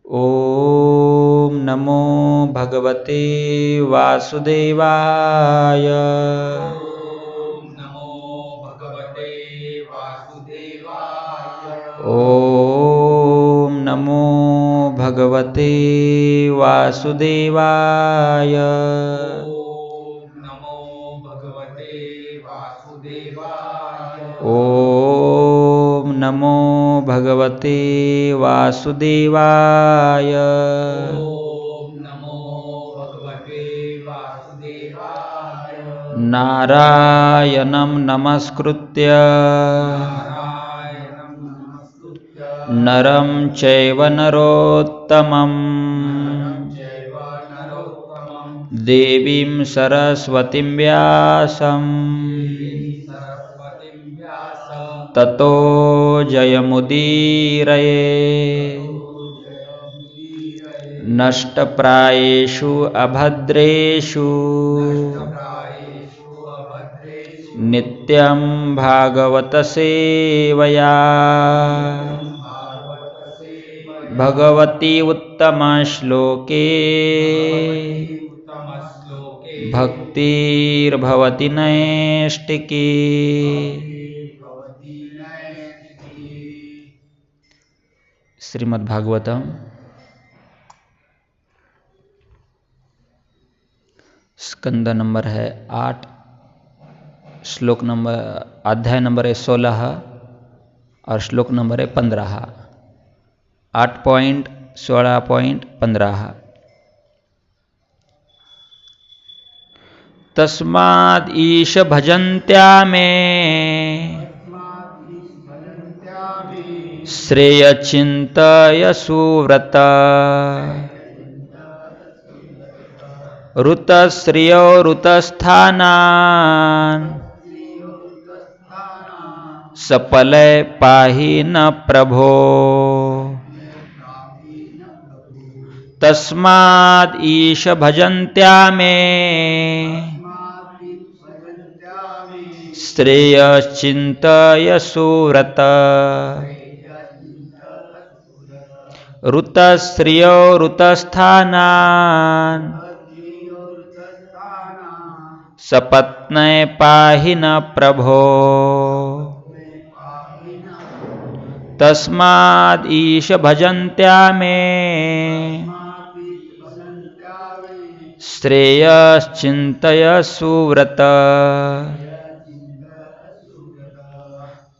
ओम नमो भगवते वासुदेवाय। ओम नमो भगवते वासुदेवाय। ओम नमो भगवते वासुदेवाय। ओम नमो भगवते वासुदेवाय। ओम नमो भगवते वासुदेवाय। ओम नमो भगवते वासुदेवाय। नारायणं नमस्कृत्य नारायणं नमस्कृत्य नरं चैव नरोत्तमं चैव नरोत्तमं देवीं सरस्वतीं व्यासं सरस्वतीं व्यासं ततो जयमुदीरये। नष्टप्रायेषु अभद्रेषु प्रायेषु अभद्रेषु नित्यं भागवत सेवया भगवती उत्तमश्लोके उत्तमश्लोके भक्तिर्भवति नैष्टिकी। भवति नैष्टिकी। श्रीमद्भागवतम स्कंद नंबर है 8, श्लोक नंबर अध्याय नंबर है 16 और श्लोक नंबर है 15। 8.16.15। तस्माद् ईश भजन्त्या मे श्रेय चिंतय सुव्रत ऋतश्रियो ऋतस्थानान् सपलय पाहि न प्रभो। तस्माद् ईश भजन्त्या मे श्रेय चिंतय सुव्रत ऋतश्रियो ऋतस्थानान् सपत्नय पाहि न प्रभो। तस्माद् ईश भजन्त्या मे श्रेयश्चिन्तय सुव्रत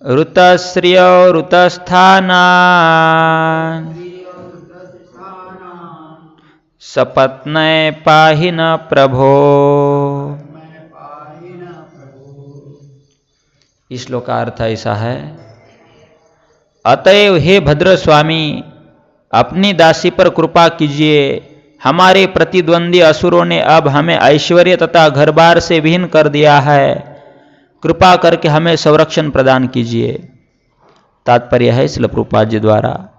ऋतश्रियो ऋतस्थानान् सपत्नय पाहि न प्रभो। इस श्लोक का अर्थ ऐसा है, अतएव हे भद्र स्वामी अपनी दासी पर कृपा कीजिए। हमारे प्रतिद्वंदी असुरों ने अब हमें ऐश्वर्य तथा घर बार से विहीन कर दिया है। कृपा करके हमें संरक्षण प्रदान कीजिए। तात्पर्य है श्रील प्रभुपाद जी द्वारा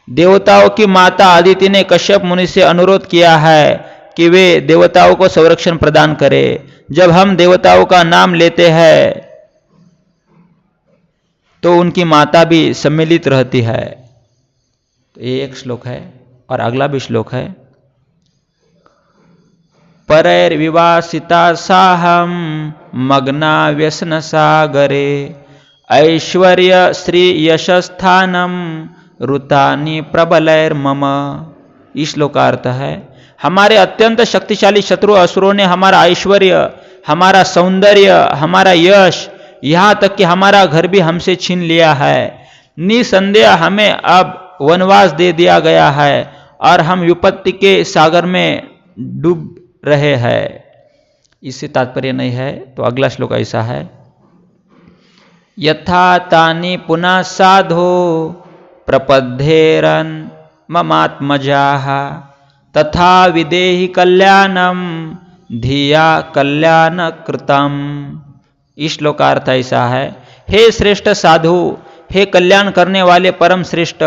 देवताओं की माता अदिति ने कश्यप मुनि से अनुरोध किया है कि वे देवताओं को संरक्षण प्रदान करें। जब हम देवताओं का नाम लेते हैं तो उनकी माता भी सम्मिलित रहती है। तो ये एक श्लोक है और अगला भी श्लोक है, परैर्विवासिता साहम मग्ना व्यसन सागरे ऐश्वर्य श्री यशस्थानम ऋतानि प्रबलैर्मम। इस श्लोक का अर्थ है, हमारे अत्यंत शक्तिशाली शत्रु असुरों ने हमारा ऐश्वर्य, हमारा सौंदर्य, हमारा यश, यहाँ तक कि हमारा घर भी हमसे छीन लिया है। निसंदेह हमें अब वनवास दे दिया गया है और हम विपत्ति के सागर में डूब रहे हैं। इससे तात्पर्य नहीं है। तो अगला श्लोक ऐसा है, यथा तानि पुनः साधो प्रपद्येरन् ममात्मजाः तथा विदेहि कल्याणम धिया कल्याण कृतम। इस श्लोक का अर्थ ऐसा है, हे श्रेष्ठ साधु, हे कल्याण करने वाले परम श्रेष्ठ,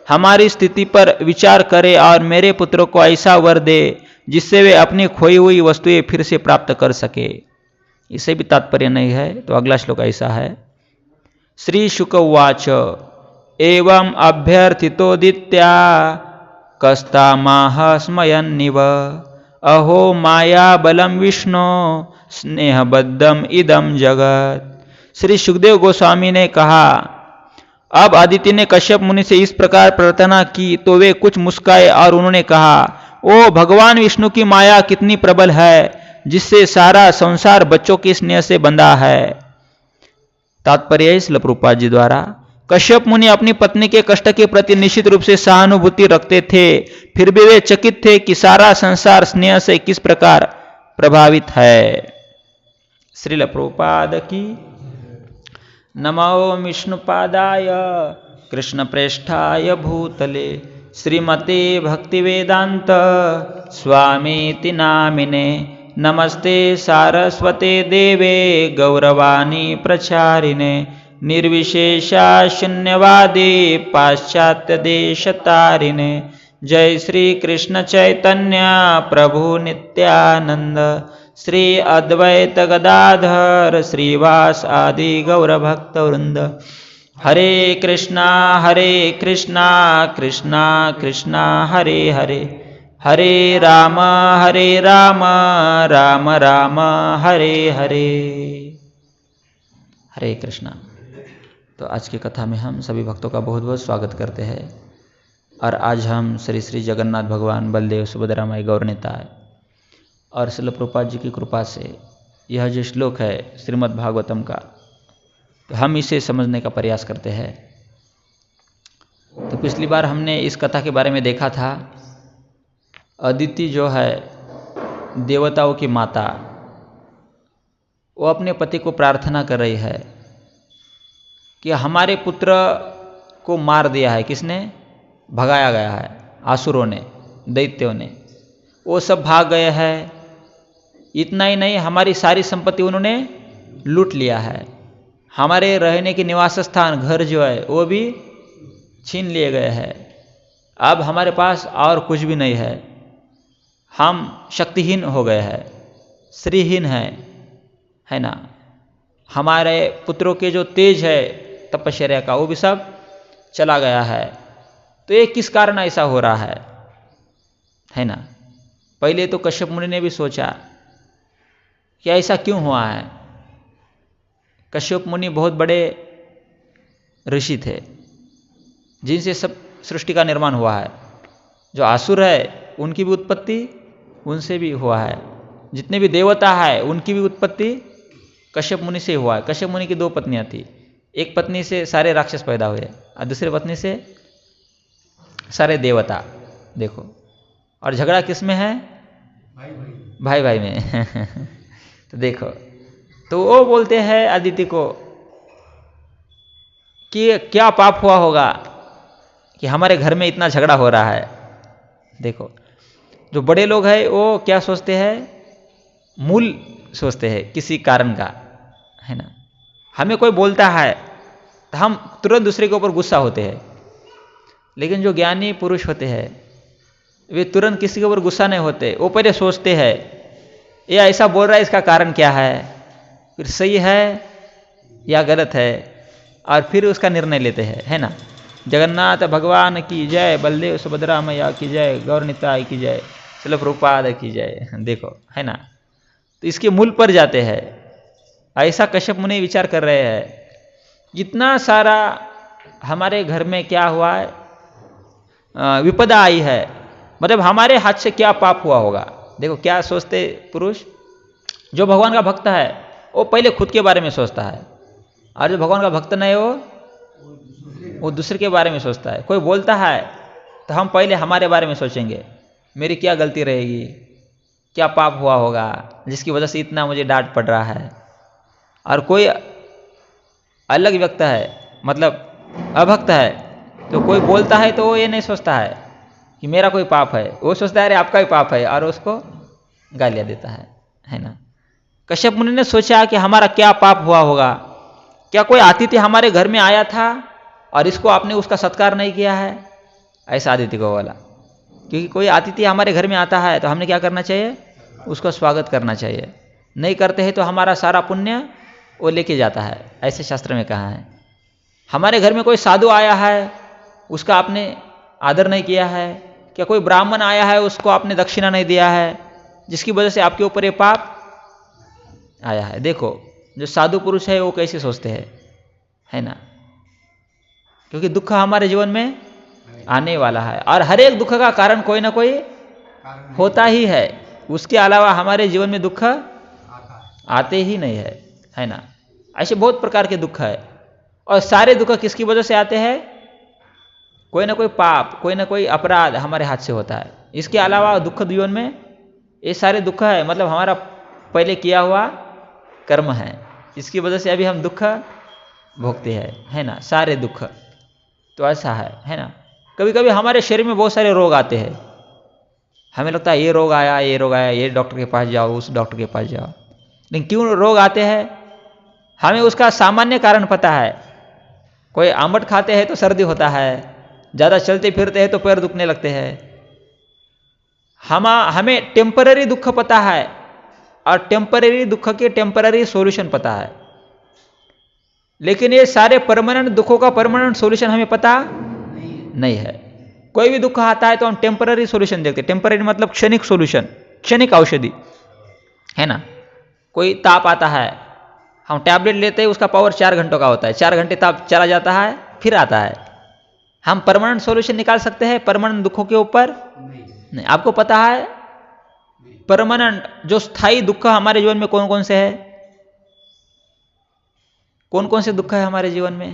हमारी स्थिति पर विचार करे और मेरे पुत्रों को ऐसा वर दे जिससे वे अपनी खोई हुई वस्तुएं फिर से प्राप्त कर सके। इसे भी तात्पर्य नहीं है। तो अगला श्लोक ऐसा है, श्री शुक उवाच एवं अभ्यर्थितोदित्या कस्तामाह स्मयन्निव अहो माया बलम विष्णु स्नेहबद्धम इदम जगत। श्री सुखदेव गोस्वामी ने कहा, अब अदिति ने कश्यप मुनि से इस प्रकार प्रार्थना की तो वे कुछ मुस्काए और उन्होंने कहा, ओ भगवान विष्णु की माया कितनी प्रबल है जिससे सारा संसार बच्चों के स्नेह से बंधा है। तात्पर्य श्रील प्रभुपाद जी द्वारा, कश्यप मुनि अपनी पत्नी के कष्ट के प्रति निश्चित रूप से सहानुभूति रखते थे, फिर भी वे चकित थे कि सारा संसार स्नेह से किस प्रकार प्रभावित है। श्रील प्रभुपाद की। नमो विष्णुपादाय कृष्ण प्रेष्ठाय भूतले श्रीमते भक्तिवेदांत स्वामीति नामिने नमस्ते सारस्वते देवे गौरवाणी प्रचारिणे निर्विशेषा शून्यवादी पाश्चात्य देश तारिणे। जय श्री कृष्ण चैतन्य प्रभु नित्यानंद श्री अद्वैत गदाधर श्रीवास आदि गौर भक्त वृंद। हरे कृष्णा कृष्णा कृष्णा हरे हरे, हरे राम राम राम हरे हरे। हरे कृष्णा। तो आज की कथा में हम सभी भक्तों का बहुत बहुत स्वागत करते हैं। और आज हम श्री श्री जगन्नाथ भगवान बलदेव सुभद्रा माई गौरनिताय और श्रील प्रभुपाद जी की कृपा से यह जो श्लोक है श्रीमद् भागवतम का, तो हम इसे समझने का प्रयास करते हैं। तो पिछली बार हमने इस कथा के बारे में देखा था, अदिति जो है देवताओं की माता, वो अपने पति को प्रार्थना कर रही है कि हमारे पुत्र को मार दिया है, किसने? भगाया गया है, आसुरों ने, दैत्यों ने, वो सब भाग गए हैं। इतना ही नहीं, हमारी सारी संपत्ति उन्होंने लूट लिया है, हमारे रहने के निवास स्थान घर जो है वो भी छीन लिए गए हैं। अब हमारे पास और कुछ भी नहीं है, हम शक्तिहीन हो गए हैं, श्रीहीन है ना। हमारे पुत्रों के जो तेज है तपश्चर्या का वो भी सब चला गया है। तो ये किस कारण ऐसा हो रहा है ना। पहले तो कश्यप मुनि ने भी सोचा कि ऐसा क्यों हुआ है। कश्यप मुनि बहुत बड़े ऋषि थे जिनसे सब सृष्टि का निर्माण हुआ है। जो आसुर है उनकी भी उत्पत्ति उनसे भी हुआ है, जितने भी देवता है उनकी भी उत्पत्ति कश्यप मुनि से हुआ है। कश्यप मुनि की 2 पत्नियां थी, एक पत्नी से सारे राक्षस पैदा हुए और दूसरी पत्नी से सारे देवता। देखो, और झगड़ा किस में है? भाई भाई में तो देखो, तो वो बोलते हैं अदिति को कि क्या पाप हुआ होगा कि हमारे घर में इतना झगड़ा हो रहा है। देखो, जो बड़े लोग हैं वो क्या सोचते हैं? मूल सोचते हैं किसी कारण का, है ना। हमें कोई बोलता है तो हम तुरंत दूसरे के ऊपर गुस्सा होते हैं, लेकिन जो ज्ञानी पुरुष होते हैं वे तुरंत किसी के ऊपर गुस्सा नहीं होते। वो पहले सोचते हैं ये ऐसा बोल रहा है, इसका कारण क्या है, फिर सही है या गलत है, और फिर उसका निर्णय लेते हैं, है ना। जगन्नाथ भगवान की जय, बलदेव सुभद्रा मैया की जय, गौरनिताय की जय, श्रील प्रभुपाद की जय। देखो, है ना। तो इसके मूल पर जाते हैं। ऐसा कश्यप मुनि विचार कर रहे हैं, इतना सारा हमारे घर में क्या हुआ है, विपदा आई है, मतलब हमारे हाथ से क्या पाप हुआ होगा। देखो क्या सोचते पुरुष, जो भगवान का भक्त है वो पहले खुद के बारे में सोचता है, और जो भगवान का भक्त नहीं वो दूसरे के बारे में सोचता है। कोई बोलता है तो हम पहले हमारे बारे में सोचेंगे, मेरी क्या गलती रहेगी, क्या पाप हुआ होगा जिसकी वजह से इतना मुझे डांट पड़ रहा है। और कोई अलग व्यक्ति है, मतलब अभक्त है, तो कोई बोलता है तो वो ये नहीं सोचता है कि मेरा कोई पाप है, वो सोचता है अरे आपका ही पाप है, और उसको गालियाँ देता है ना। कश्यप मुनि ने सोचा कि हमारा क्या पाप हुआ होगा, क्या कोई अतिथि हमारे घर में आया था और इसको आपने उसका सत्कार नहीं किया है। ऐसा अतिथि को बोला, क्योंकि कोई अतिथि हमारे घर में आता है तो हमने क्या करना चाहिए, उसका स्वागत करना चाहिए। नहीं करते हैं तो हमारा सारा पुण्य वो लेके जाता है, ऐसे शास्त्र में कहा है। हमारे घर में कोई साधु आया है, उसका आपने आदर नहीं किया है। क्या कोई ब्राह्मण आया है, उसको आपने दक्षिणा नहीं दिया है, जिसकी वजह से आपके ऊपर ये पाप आया है। देखो जो साधु पुरुष है वो कैसे सोचते हैं, है ना, क्योंकि दुख हमारे जीवन में आने वाला है और हर एक दुख का कारण कोई ना कोई होता ही है। उसके अलावा हमारे जीवन में दुख आते ही नहीं है ना। ऐसे बहुत प्रकार के दुख है और सारे दुख किसकी वजह से आते हैं? कोई ना कोई पाप, कोई ना कोई अपराध हमारे हाथ से होता है। इसके अलावा दुख जीवन में ये सारे दुख है, मतलब हमारा पहले किया हुआ कर्म है, इसकी वजह से अभी हम दुख भोगते हैं, है ना, सारे दुख। तो ऐसा है ना। कभी कभी हमारे शरीर में बहुत सारे रोग आते हैं, हमें लगता है ये रोग आया, ये रोग आया, ये डॉक्टर के पास जाओ, उस डॉक्टर के पास जाओ, लेकिन क्यों रोग आते हैं हमें उसका सामान्य कारण पता है। कोई आमट खाते हैं तो सर्दी होता है, ज़्यादा चलते फिरते हैं तो पैर दुखने लगते हैं। हमें टेम्पररी दुख पता है और टेम्पररी दुख के टेम्पररी सॉल्यूशन पता है, लेकिन ये सारे परमानेंट दुखों का परमानेंट सॉल्यूशन हमें पता नहीं है। कोई भी दुख आता है तो हम टेम्पररी सॉल्यूशन देखते हैं। टेम्पररी मतलब क्षणिक सॉल्यूशन, क्षणिक औषधि, है ना। कोई ताप आता है, हम टैबलेट लेते हैं, उसका पावर 4 घंटों का होता है, 4 घंटे ताप चला जाता है फिर आता है। हम परमानेंट सॉल्यूशन निकाल सकते हैं परमानेंट दुखों के ऊपर? नहीं। आपको पता है परमानेंट जो स्थायी दुख हमारे जीवन में कौन कौन से है? कौन कौन से दुख है हमारे जीवन में?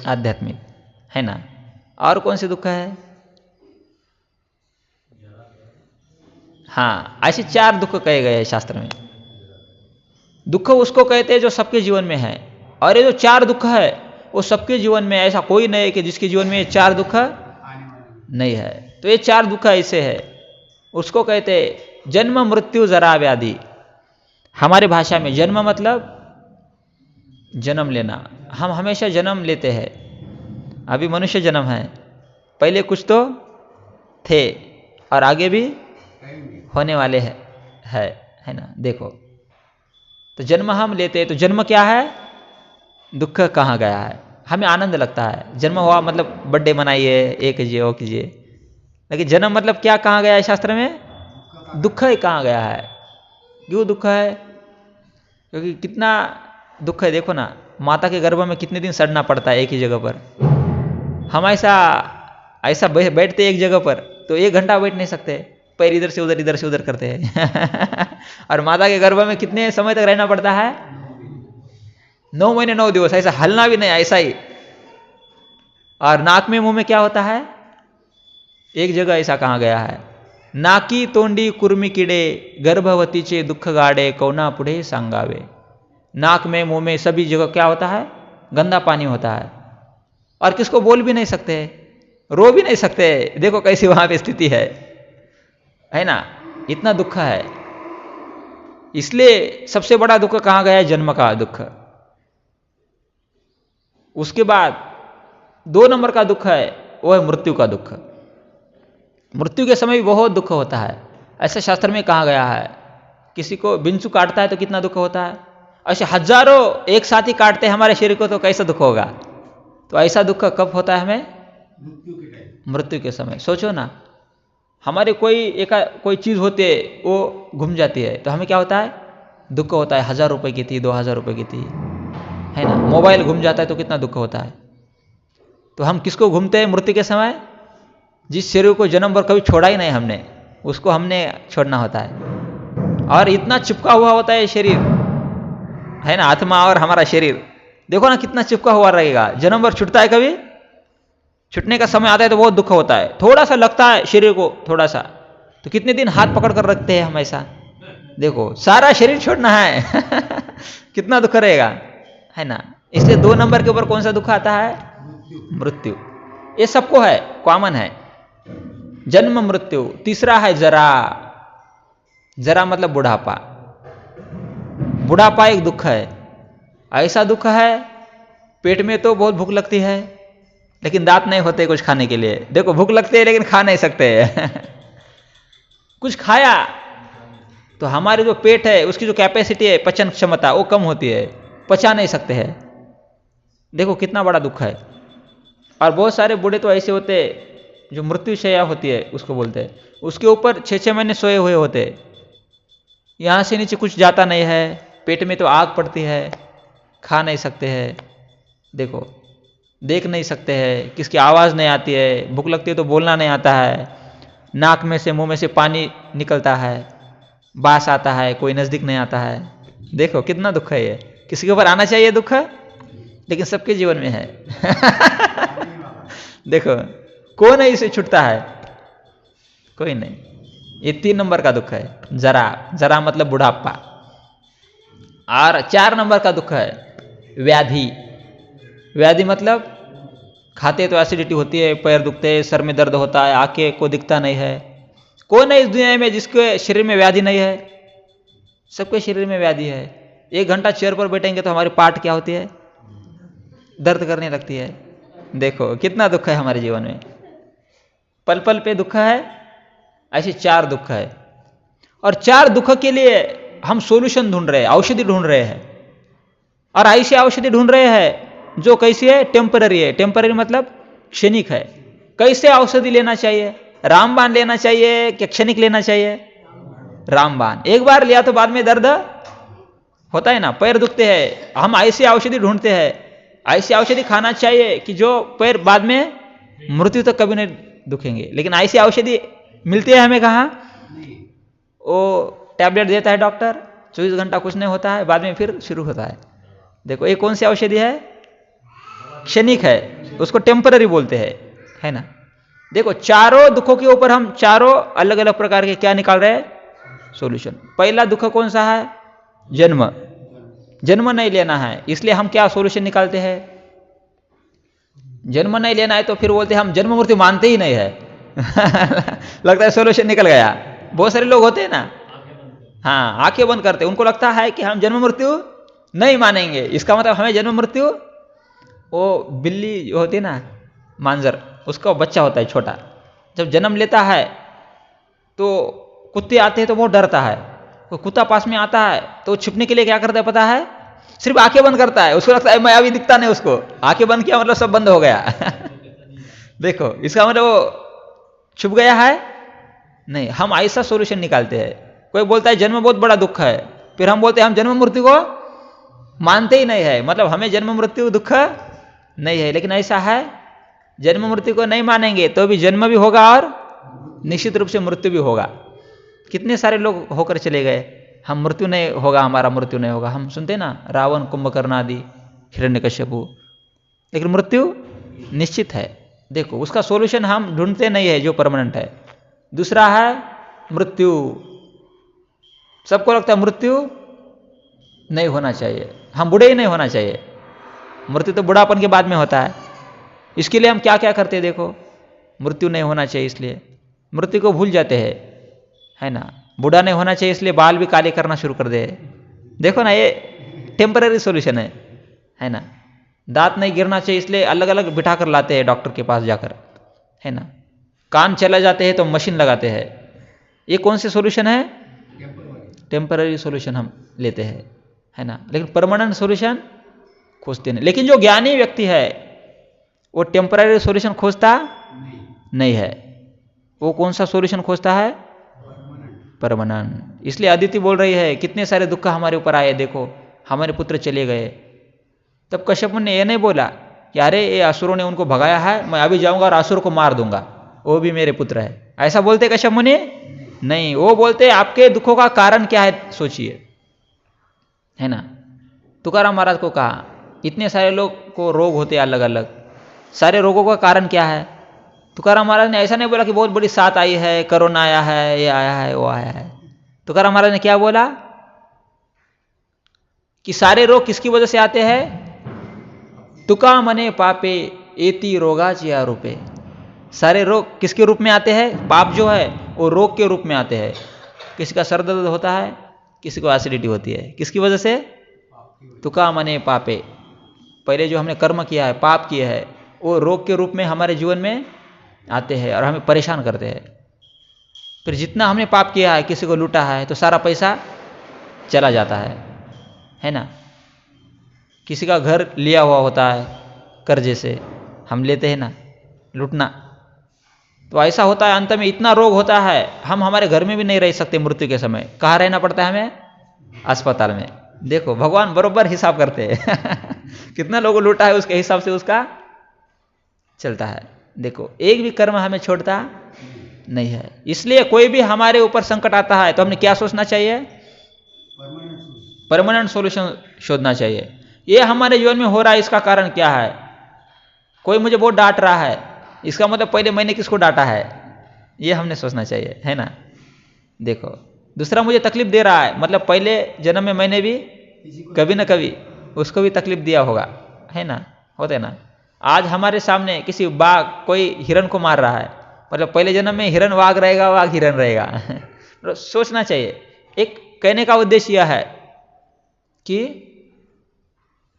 आध्यात्मिक, है ना। और कौन से दुख है? हाँ, ऐसे 4 दुख कहे गए हैं शास्त्र में। दुख उसको कहते हैं जो सबके जीवन में है, और ये जो 4 दुख है वो सबके जीवन में, ऐसा कोई नहीं है कि जिसके जीवन में ये 4 दुख नहीं है। तो ये 4 दुख ऐसे है, उसको कहते हैं जन्म मृत्यु जरा व्याधि। हमारे भाषा में जन्म मतलब जन्म लेना, हम हमेशा जन्म लेते हैं, अभी मनुष्य जन्म है, पहले कुछ तो थे और आगे भी होने वाले है ना। देखो तो जन्म हम लेते हैं, तो जन्म क्या है? दुख कहाँ गया है? हमें आनंद लगता है, जन्म हुआ मतलब बर्थडे मनाइए, ये कीजिए वो कीजिए, लेकिन जन्म मतलब क्या कहाँ गया है शास्त्र में? दुख ही कहाँ गया है। क्यों दुख है? क्योंकि कितना दुख है, देखो ना, माता के गर्भ में कितने दिन सड़ना पड़ता है एक ही जगह पर। हम ऐसा बैठते एक जगह पर तो 1 घंटा बैठ नहीं सकते, पैर इधर से उधर करते हैं और माता के गर्भ में कितने समय तक रहना पड़ता है? 9 महीने 9 दिवस, ऐसा हलना भी नहीं, ऐसा ही। और नाक में मुंह में क्या होता है? एक जगह ऐसा कहाँ गया है? नाकी तोंडी कुर्मी किडे गर्भवतीचे दुख गाड़े कौना पुढे सांगावे। नाक में मुंह में सभी जगह क्या होता है? गंदा पानी होता है, और किसको बोल भी नहीं सकते, रो भी नहीं सकते। देखो कैसी वहां पे स्थिति है ना। इतना दुख है, इसलिए सबसे बड़ा दुख कहाँ गया है? जन्म का दुख। उसके बाद 2 नंबर का दुख है, वो है मृत्यु का दुख। मृत्यु के समय भी बहुत दुख होता है, ऐसा शास्त्र में कहा गया है। किसी को बिच्छू काटता है तो कितना दुख होता है, ऐसे हजारों एक साथ ही काटते हैं हमारे शरीर को, तो कैसा दुख होगा। तो ऐसा दुख कब होता है हमें? मृत्यु के समय। सोचो ना, हमारे कोई चीज़ होती है वो घूम जाती है तो हमें क्या होता है? दुख होता है। 1000 रुपये की थी, 2000 रुपये की थी, है ना। मोबाइल घूम जाता है तो कितना दुख होता है। तो हम किसको घूमते हैं मृत्यु के समय? जिस शरीर को जन्म भर कभी छोड़ा ही नहीं हमने, उसको हमने छोड़ना होता है। और इतना चिपका हुआ होता है शरीर, है ना, आत्मा और हमारा शरीर। देखो ना कितना चिपका हुआ रहेगा, जन्म भर छूटता है, कभी छूटने का समय आता है तो बहुत दुख होता है। थोड़ा सा लगता है शरीर को, थोड़ा सा, तो कितने दिन हाथ पकड़ कर रखते हैं हमेशा। देखो सारा शरीर छोड़ना है कितना दुख रहेगा, है ना। इसलिए 2 नंबर के ऊपर कौन सा दुख आता है? मृत्यु। ये सबको है, कॉमन है, जन्म मृत्यु। तीसरा है जरा। जरा मतलब बुढ़ापा। बुढ़ापा एक दुख है, ऐसा दुख है पेट में तो बहुत भूख लगती है लेकिन दांत नहीं होते कुछ खाने के लिए। देखो भूख लगती है लेकिन खा नहीं सकते कुछ खाया तो हमारे जो पेट है उसकी जो कैपेसिटी है, पचन क्षमता, वो कम होती है। पचा नहीं सकते हैं। देखो कितना बड़ा दुख है। और बहुत सारे बूढ़े तो ऐसे होते हैं जो मृत्युशैया होती है उसको बोलते हैं, उसके ऊपर 6-6 महीने सोए हुए होते, यहाँ से नीचे कुछ जाता नहीं है, पेट में तो आग पड़ती है, खा नहीं सकते हैं, देखो देख नहीं सकते हैं, किसकी आवाज़ नहीं आती है, भूख लगती है तो बोलना नहीं आता है, नाक में से मुंह में से पानी निकलता है, बास आता है, कोई नज़दीक नहीं आता है। देखो कितना दुख है ये। किसी के ऊपर आना चाहिए दुख है, लेकिन सबके जीवन में है। देखो कौन है इसे छूटता है? कोई नहीं। ये 3 नंबर का दुख है, जरा। जरा मतलब बुढ़ापा। और 4 नंबर का दुख है व्याधि। व्याधि मतलब खाते तो एसिडिटी होती है, पैर दुखते हैं, सर में दर्द होता है, आंखें को दिखता नहीं है। कौन है इस दुनिया में जिसके शरीर में व्याधि नहीं है? सबके शरीर में व्याधि है। 1 घंटा चेयर पर बैठेंगे तो हमारी पार्ट क्या होती है? दर्द करने लगती है। देखो कितना दुख है हमारे जीवन में, पल पल पे दुख है। ऐसे 4 दुख है, और 4 दुख के लिए हम सॉल्यूशन ढूंढ रहे हैं, औषधि ढूंढ रहे हैं। और ऐसी औषधि ढूंढ रहे हैं जो कैसी है? टेम्पररी है। टेम्पररी मतलब क्षणिक है। कैसे औषधि लेना चाहिए? रामबाण लेना चाहिए कि क्षणिक लेना चाहिए? रामबाण। एक बार लिया तो बाद में दर्द होता है ना, पैर दुखते हैं, हम ऐसी औषधि ढूंढते हैं। ऐसी औषधि खाना चाहिए कि जो पैर बाद में मृत्यु तक कभी नहीं दुखेंगे। लेकिन ऐसी औषधि मिलती है हमें कहाँ? वो टैबलेट देता है डॉक्टर, 24 घंटा कुछ नहीं होता है, बाद में फिर शुरू होता है। देखो ये कौन सी औषधि है? क्षणिक है, उसको टेम्पररी बोलते हैं, है ना। देखो चारों दुखों के ऊपर हम चारों अलग अलग प्रकार के क्या निकाल रहे हैं? सॉल्यूशन। पहला दुख कौन सा है? जन्म। जन्म नहीं लेना है, इसलिए हम क्या सॉल्यूशन निकालते हैं? जन्म नहीं लेना है तो फिर बोलते हैं हम जन्म मृत्यु मानते ही नहीं है। लगता है सॉल्यूशन निकल गया। बहुत सारे लोग होते हैं ना, हाँ आंखें बंद करते, उनको लगता है कि हम जन्म मृत्यु नहीं मानेंगे, इसका मतलब हमें जन्म मृत्यु। वो बिल्ली जो होती है ना, मांजर, उसका बच्चा होता है छोटा, जब जन्म लेता है तो कुत्ते आते हैं तो वो डरता है। कोई कुत्ता पास में आता है तो छिपने के लिए क्या करता है पता है? सिर्फ आंखें बंद करता है, उसको लगता है मैं अभी दिखता नहीं, उसको आंखें बंद किया मतलब सब बंद हो गया। देखो इसका मतलब वो छुप गया है नहीं। हम ऐसा सॉल्यूशन निकालते हैं। कोई बोलता है जन्म बहुत बड़ा दुख है, फिर हम बोलते हैं हम जन्म मृत्यु को मानते ही नहीं है, मतलब हमें जन्म मृत्यु दुख नहीं है। लेकिन ऐसा है, जन्म मृत्यु को नहीं मानेंगे तो भी जन्म भी होगा और निश्चित रूप से मृत्यु भी होगा। कितने सारे लोग होकर चले गए, हम मृत्यु नहीं होगा, हमारा मृत्यु नहीं होगा। हम सुनते ना, रावण, कुंभकर्ण आदि, हिरण्यकश्यपु, लेकिन मृत्यु निश्चित है। देखो उसका सॉल्यूशन हम ढूंढते नहीं है जो परमानेंट है। दूसरा है मृत्यु। सबको लगता है मृत्यु नहीं होना चाहिए, हम बूढ़े ही नहीं होना चाहिए। मृत्यु तो बुढ़ापन के बाद में होता है। इसके लिए हम क्या क्या करते हैं? देखो मृत्यु नहीं होना चाहिए इसलिए मृत्यु को भूल जाते हैं, है ना। बूढ़ा नहीं होना चाहिए इसलिए बाल भी काले करना शुरू कर दे। देखो ना, ये टेम्पररी सॉल्यूशन है ना। दांत नहीं गिरना चाहिए इसलिए अलग अलग बिठा कर लाते हैं डॉक्टर के पास जाकर, है ना। कान चला जाते हैं तो मशीन लगाते हैं। ये कौन से सॉल्यूशन है? टेम्पररी सॉल्यूशन हम लेते हैं, है ना। लेकिन परमानेंट सॉल्यूशन खोजते नहीं। लेकिन जो ज्ञानी व्यक्ति है वो टेम्पररी सॉल्यूशन खोजता नहीं है। वो कौन सा सॉल्यूशन खोजता है? परमानेंट। इसलिए अदिति बोल रही है कितने सारे दुख हमारे ऊपर आए, देखो हमारे पुत्र चले गए। तब कश्यप ने यह नहीं बोला कि अरे ये असुरों ने उनको भगाया है, मैं अभी जाऊंगा और असुर को मार दूंगा, वो भी मेरे पुत्र है। ऐसा बोलते कश्यप मुनि? नहीं, वो बोलते आपके दुखों का कारण क्या है सोचिए, है ना। तुकाराम महाराज को कहा इतने सारे लोग को रोग होते अलग अलग, सारे रोगों का कारण क्या है? तुकाराम महाराज ने ऐसा नहीं बोला कि बहुत बड़ी सात आई है, कोरोना आया है, ये आया है, वो आया है। तुकाराम महाराज ने क्या बोला कि सारे रोग किसकी वजह से आते हैं? तुका मने पापे एति रोगाच या रूपे। सारे रोग किसके रूप में आते हैं? पाप जो है वो रोग के रूप में आते हैं। किसी का सर दर्द होता है, किसी को एसिडिटी होती है, किसकी वजह से? तुका मने पापे। पहले जो हमने कर्म किया है, पाप किया है, वो रोग के रूप में हमारे जीवन में आते हैं और हमें परेशान करते हैं। फिर जितना हमने पाप किया है, किसी को लूटा है, तो सारा पैसा चला जाता है ना। किसी का घर लिया हुआ होता है कर्जे से, हम लेते हैं ना, लूटना, तो ऐसा होता है अंत में इतना रोग होता है हम हमारे घर में भी नहीं रह सकते मृत्यु के समय। कहाँ रहना पड़ता है हमें? अस्पताल में। देखो भगवान बरोबर हिसाब करते हैं कितना लोगों लूटा है उसके हिसाब से उसका चलता है। देखो एक भी कर्म हमें छोड़ता नहीं है। इसलिए कोई भी हमारे ऊपर संकट आता है तो हमने क्या सोचना चाहिए? परमानेंट सॉल्यूशन शोधना चाहिए। ये हमारे जीवन में हो रहा है, इसका कारण क्या है? कोई मुझे बहुत डांट रहा है, इसका मतलब पहले मैंने किसको डांटा है, ये हमने सोचना चाहिए, है ना। देखो दूसरा मुझे तकलीफ दे रहा है, मतलब पहले जन्म में मैंने भी कभी ना कभी उसको भी तकलीफ दिया होगा, है ना, होते ना। आज हमारे सामने किसी बाघ कोई हिरन को मार रहा है, मतलब पहले जन्म में हिरन वाघ रहेगा, वाघ हिरन रहेगा तो सोचना चाहिए। एक कहने का उद्देश्य यह है कि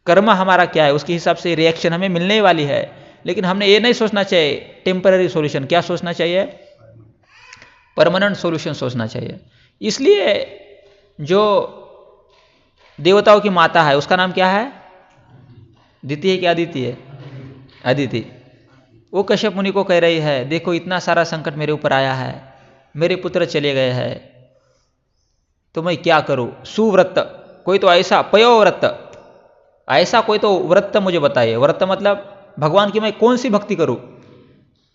कर्म हमारा क्या है, उसके हिसाब से रिएक्शन हमें मिलने वाली है। लेकिन हमने ये नहीं सोचना चाहिए टेम्पररी सॉल्यूशन, क्या सोचना चाहिए? परमानेंट सॉल्यूशन सोचना चाहिए। इसलिए जो देवताओं की माता है उसका नाम क्या है? अदिति है क्या? अदिति है, अदिति। वो कश्यप मुनि को कह रही है, देखो इतना सारा संकट मेरे ऊपर आया है, मेरे पुत्र चले गए हैं, तो मैं क्या करूं? सुव्रत, कोई तो ऐसा पयोव्रत, ऐसा कोई तो व्रत मुझे बताइए। व्रत मतलब भगवान की मैं कौन सी भक्ति करूं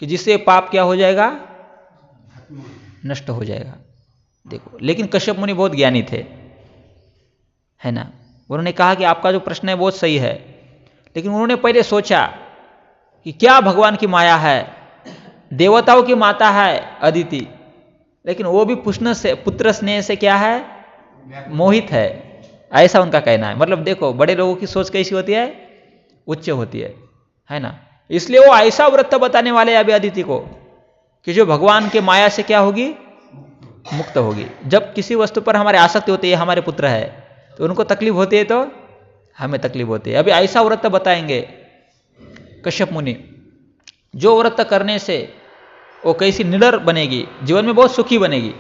कि जिससे पाप क्या हो जाएगा? नष्ट हो जाएगा। देखो लेकिन कश्यप मुनि बहुत ज्ञानी थे, है ना। उन्होंने कहा कि आपका जो प्रश्न है बहुत सही है, लेकिन उन्होंने पहले सोचा कि क्या भगवान की माया है, देवताओं की माता है अदिति, लेकिन वो भी पुत्र स्नेह से क्या है? मोहित है, ऐसा उनका कहना है। मतलब देखो बड़े लोगों की सोच कैसी होती है? उच्च होती है ना। इसलिए वो ऐसा व्रत बताने वाले अभी अदिति को कि जो भगवान के माया से क्या होगी? मुक्त होगी। जब किसी वस्तु पर हमारे आसक्ति होती है, हमारे पुत्र है, तो उनको तकलीफ होती है तो हमें तकलीफ होती है। अभी ऐसा व्रत बताएंगे कश्यप मुनि, जो व्रत करने से वो कैसी निडर बनेगी, जीवन में बहुत सुखी बनेगी,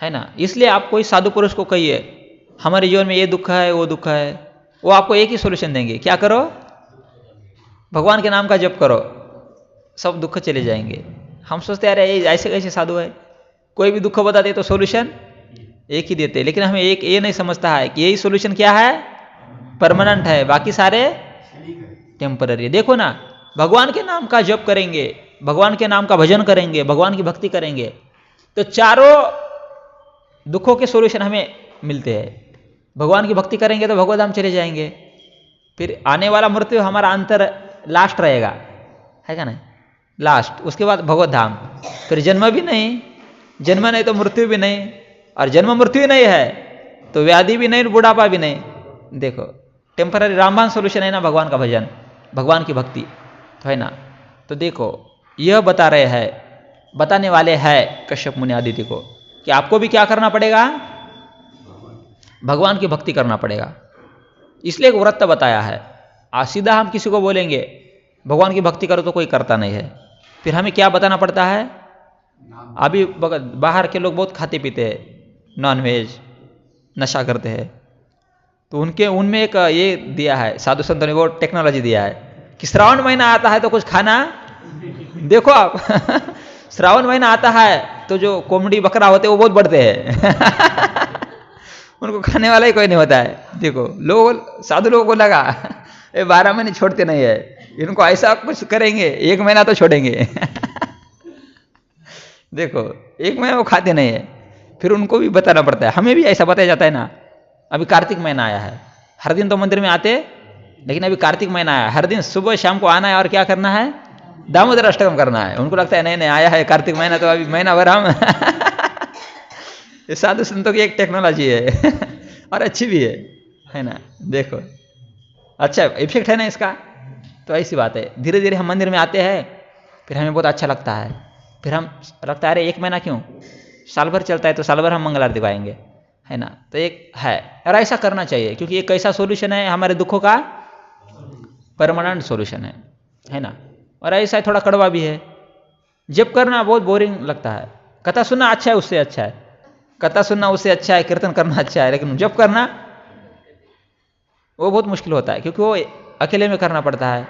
है ना। इसलिए आप कोई साधु पुरुष को कहिए हमारे जीवन में ये दुख है वो दुख है, वो आपको एक ही सोल्यूशन देंगे, क्या करो? भगवान के नाम का जप करो, सब दुख चले जाएंगे। हम सोचते हैं अरे ऐसे कैसे साधु है, कोई भी दुख बताते तो सोल्यूशन एक ही देते, लेकिन हमें एक ये नहीं समझता है कि यही सोल्यूशन क्या है? परमानेंट है, बाकी सारे टेम्पररी। देखो ना, भगवान के नाम का जप करेंगे, भगवान के नाम का भजन करेंगे, भगवान की भक्ति करेंगे, तो चारों दुखों के सोल्यूशन हमें मिलते हैं। भगवान की भक्ति करेंगे तो भगवत धाम चले जाएंगे, फिर आने वाला मृत्यु हमारा अंतर लास्ट रहेगा, है क्या नहीं? लास्ट, उसके बाद भगवत धाम, फिर जन्म भी नहीं, जन्म नहीं तो मृत्यु भी नहीं, और जन्म मृत्यु नहीं है तो व्याधि भी नहीं, बुढ़ापा भी नहीं। देखो टेम्पररी रामबाण सोल्यूशन है ना भगवान का भजन, भगवान की भक्ति, तो है ना। तो देखो यह बता रहे हैं, बताने वाले हैं कश्यप मुनि अदिति को कि आपको भी क्या करना पड़ेगा? भगवान की भक्ति करना पड़ेगा। इसलिए एक व्रत बताया है। आज सीधा हम किसी को बोलेंगे भगवान की भक्ति करो तो कोई करता नहीं है, फिर हमें क्या बताना पड़ता है? अभी बाहर के लोग बहुत खाते पीते हैं, नॉनवेज, नशा करते हैं, तो उनमें एक ये दिया है साधु संतों ने, वो टेक्नोलॉजी दिया है कि श्रावण महीना आता है तो कुछ खाना, देखो आप श्रावण महीना आता है तो जो कोमड़ी बकरा होते हैं वो बहुत बढ़ते हैं उनको खाने वाला ही कोई नहीं होता है। देखो लोग, साधु लोगों को लगा ये 12 महीने छोड़ते नहीं है, इनको ऐसा कुछ करेंगे 1 महीना तो छोड़ेंगे देखो 1 महीना वो खाते नहीं है, फिर उनको भी बताना पड़ता है। हमें भी ऐसा बताया जाता है ना। अभी कार्तिक महीना आया है, हर दिन तो मंदिर में आते, लेकिन अभी कार्तिक महीना आया, हर दिन सुबह शाम को आना है और क्या करना है? दामोदर अष्टकम करना है। उनको लगता है नहीं नहीं आया है कार्तिक महीना तो अभी महीना भर हम ये साधु संतों की एक टेक्नोलॉजी है और अच्छी भी है ना। देखो अच्छा इफेक्ट है ना इसका। तो ऐसी बात है, धीरे धीरे हम मंदिर में आते हैं, फिर हमें बहुत अच्छा लगता है, फिर हम लगता है अरे 1 महीना क्यों, साल भर चलता है तो साल भर हम मंगल आरती गाएंगे, है ना। तो एक है, और ऐसा करना चाहिए क्योंकि एक ऐसा सोल्यूशन है हमारे दुखों का, परमानेंट सोल्यूशन है ना। और ऐसा थोड़ा कड़वा भी है। जप करना बहुत बोरिंग लगता है, कथा सुनना अच्छा है, उससे अच्छा है, कथा सुनना उससे अच्छा है, कीर्तन करना अच्छा है, लेकिन जप करना वो बहुत मुश्किल होता है, क्योंकि वो अकेले में करना पड़ता है,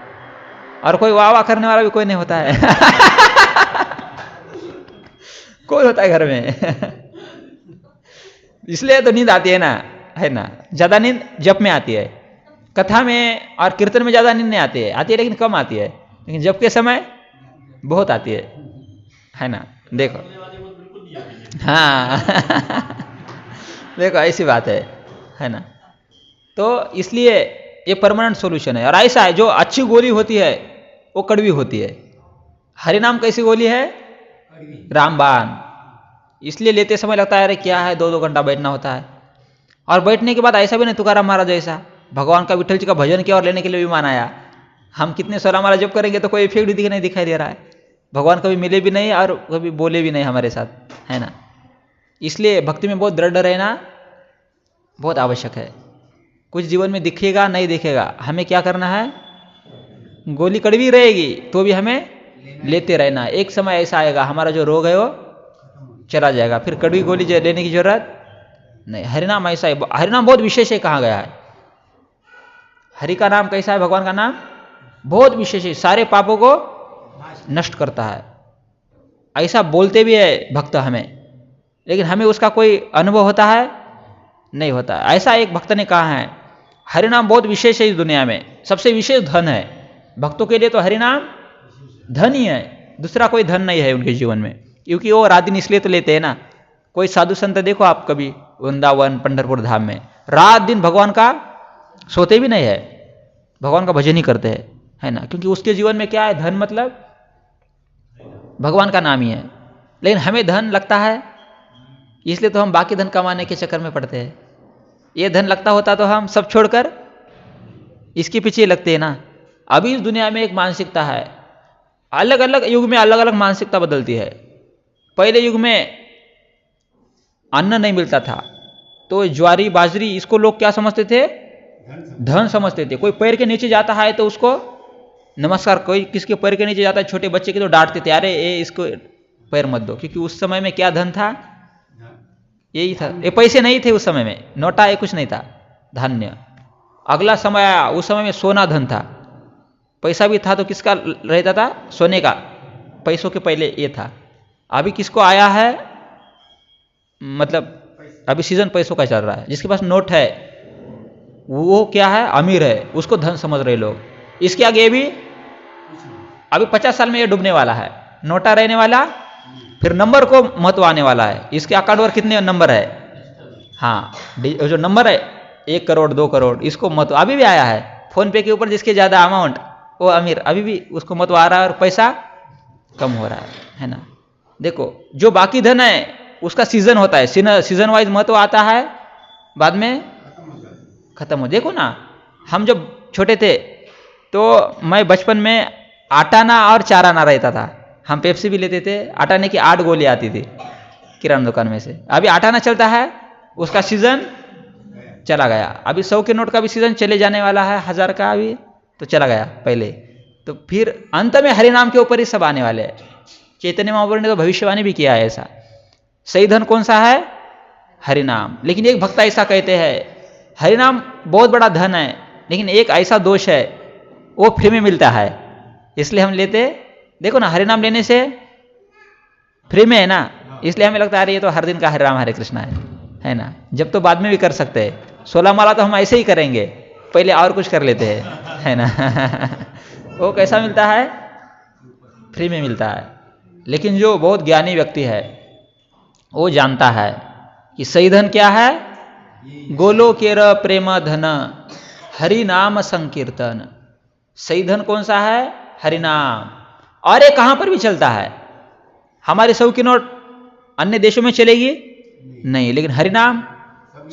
और कोई वाह वाह करने वाला भी कोई नहीं होता है। कौन होता है घर में? इसलिए तो नींद आती है ना। ज्यादा नींद जप में आती है, कथा में और कीर्तन में ज्यादा नींद नहीं आती है लेकिन कम आती है, लेकिन जप के समय बहुत आती है ना। देखो, हाँ। देखो ऐसी बात है ना। तो इसलिए ये परमानेंट सॉल्यूशन है। और ऐसा है, जो अच्छी गोली होती है वो कड़वी होती है। हरिनाम कैसी गोली है? रामबाण। इसलिए लेते समय लगता है अरे क्या है, 2-2 घंटा बैठना होता है। और बैठने के बाद ऐसा भी नहीं तुकाराम महाराज जैसा भगवान का, विठल जी का भजन किया और लेने के लिए विमान आया। हम कितने सोलह माला जप करेंगे तो कोई इफेक्ट भी नहीं दिखाई दे रहा है। भगवान कभी मिले भी नहीं और कभी बोले भी नहीं हमारे साथ, है ना। इसलिए भक्ति में बहुत दृढ़ रहना बहुत आवश्यक है। कुछ जीवन में दिखेगा नहीं दिखेगा, हमें क्या करना है? गोली कड़वी रहेगी तो भी हमें लेते रहना। एक समय ऐसा आएगा हमारा जो रोग है वो चला जाएगा, फिर कड़वी गोली लेने की जरूरत नहीं। हरिनाम ऐसा है, हरिनाम बहुत विशेष है। कहा गया है हरि का नाम कैसा है? भगवान का नाम बहुत विशेष है, सारे पापों को नष्ट करता है। ऐसा बोलते भी है भक्त हमें, लेकिन हमें उसका कोई अनुभव होता है? नहीं होता। ऐसा एक भक्त ने कहा है हरिनाम बहुत विशेष है इस दुनिया में, सबसे विशेष धन है। भक्तों के लिए तो हरिनाम धन ही है, दूसरा कोई धन नहीं है उनके जीवन में, क्योंकि वो रात दिन इसलिए तो लेते हैं ना। कोई साधु संत देखो आप कभी वृंदावन पंढरपुर धाम में रात दिन भगवान का सोते भी नहीं है, भगवान का भजन ही करते हैं, है ना। क्योंकि उसके जीवन में क्या है? धन मतलब भगवान का नाम ही है। लेकिन हमें धन लगता है, इसलिए तो हम बाकी धन कमाने के चक्कर में पड़ते हैं। ये धन लगता होता तो हम सब छोड़कर इसके पीछे लगते हैं ना। अभी इस दुनिया में एक मानसिकता है, अलग अलग युग में अलग अलग मानसिकता बदलती है। पहले युग में अन्न नहीं मिलता था तो ज्वारी बाजरी इसको लोग क्या समझते थे? धन समझते थे। कोई पैर के नीचे जाता है तो उसको नमस्कार, कोई किसके पैर के नीचे जाता है छोटे बच्चे के तो डांटते थे, अरे ये इसको पैर मत दो। क्योंकि उस समय में क्या धन था? यही था। ये पैसे नहीं थे उस समय में, नोटा ये कुछ नहीं था, धान्य। अगला समय आया, उस समय में सोना धन था। पैसा भी था तो किसका रहता था? सोने का। पैसों के पहले ये था। अभी किसको आया है? मतलब अभी सीजन पैसों का चल रहा है। जिसके पास नोट है वो क्या है? अमीर है, उसको धन समझ रहे लोग। इसके आगे भी अभी 50 साल में ये डूबने वाला है, नोटा रहने वाला, फिर नंबर को महत्व आने वाला है। इसके अकाउंट पर कितने नंबर है? हाँ, जो नंबर है 1 करोड़ 2 करोड़, इसको महत्व अभी भी आया है। फोन पे के ऊपर जिसके ज्यादा अमाउंट वो अमीर, अभी भी उसको महत्व आ रहा है और पैसा कम हो रहा है ना। देखो जो बाकी धन है उसका सीजन होता है, सीजन वाइज महत्व आता है, बाद में खत्म हो। देखो ना, हम जब छोटे थे तो मैं बचपन में आटाना और चाराना रहता था। हम पेप्सी भी लेते थे, आटाने की 8 गोली आती थी किराना दुकान में से। अभी आटाना चलता है, उसका सीजन चला गया। अभी 100 के नोट का भी सीजन चले जाने वाला है, 1000 का अभी तो चला गया पहले। तो फिर अंत में हरिनाम के ऊपर ही सब आने वाले हैं। चैतन्य महाप्रभु ने तो भविष्यवाणी भी किया है ऐसा। सही धन कौन सा है? हरिनाम। लेकिन एक भक्त ऐसा कहते हैं हरिनाम बहुत बड़ा धन है, लेकिन एक ऐसा दोष है वो फ्री में मिलता है, इसलिए हम लेते। देखो ना, हरिनाम लेने से फ्री में है ना, इसलिए हमें लगता है अरे ये तो हर दिन का हरे राम हरे कृष्णा है ना। जब तो बाद में भी कर सकते हैं, 16 माला तो हम ऐसे ही करेंगे, पहले और कुछ कर लेते हैं, है ना। वो कैसा मिलता है? फ्री में मिलता है। लेकिन जो बहुत ज्ञानी व्यक्ति है वो जानता है कि सही धन क्या है? गोलोकेर प्रेम धन हरि नाम संकीर्तन। सही धन कौन सा है? हरिनाम। और ये कहां पर भी चलता है। हमारे 100 की नोट अन्य देशों में चलेगी नहीं, लेकिन हरिनाम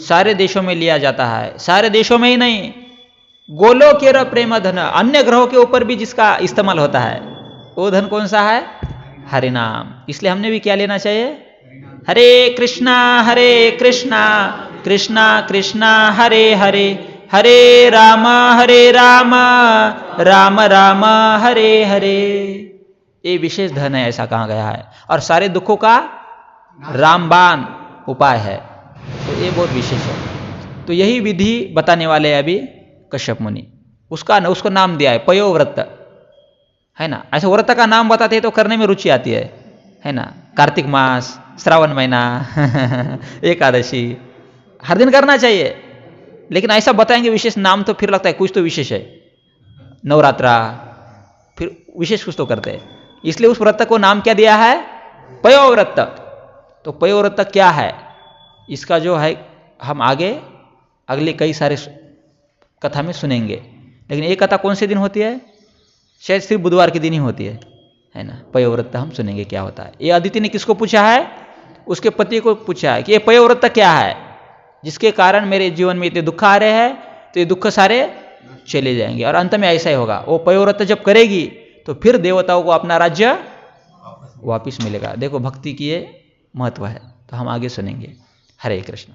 सारे देशों में लिया जाता है। सारे देशों में ही नहीं, गोलोकेर प्रेम धन, अन्य ग्रहों के ऊपर भी जिसका इस्तेमाल होता है वो धन कौन सा है? हरिनाम। इसलिए हमने भी क्या लेना चाहिए? हरे कृष्णा कृष्णा कृष्णा हरे हरे, हरे राम राम राम हरे हरे। ये विशेष धन है, ऐसा कहा गया है। और सारे दुखों का रामबाण उपाय है, तो ये बहुत विशेष है। तो यही विधि बताने वाले अभी कश्यप मुनि, उसको नाम दिया है पयोव्रत, है ना। ऐसे व्रत का नाम बताते हैं तो करने में रुचि आती है ना। कार्तिक मास, श्रावण महीना, एकादशी, हर दिन करना चाहिए, लेकिन ऐसा बताएंगे विशेष नाम तो फिर लगता है कुछ तो विशेष है। नवरात्रा, फिर विशेष कुछ तो करते हैं, इसलिए उस व्रत को नाम क्या दिया है? पयोव्रत। तो पयोव्रत क्या है, इसका जो है हम आगे अगले कई सारे कथा में सुनेंगे। लेकिन ये कथा कौन से दिन होती है? शायद सिर्फ बुधवार के दिन ही होती है ना। पयोव्रत हम सुनेंगे क्या होता है। ये अदिति ने किसको पूछा है? उसके पति को पूछा है कि ये पयोव्रत क्या है, जिसके कारण मेरे जीवन में इतने दुख आ रहे हैं, तो ये दुख सारे चले जाएंगे और अंत में ऐसा ही होगा। वो पयोव्रत जब करेगी तो फिर देवताओं को अपना राज्य वापिस मिलेगा। देखो भक्ति की ये महत्व है, तो हम आगे सुनेंगे। हरे कृष्ण।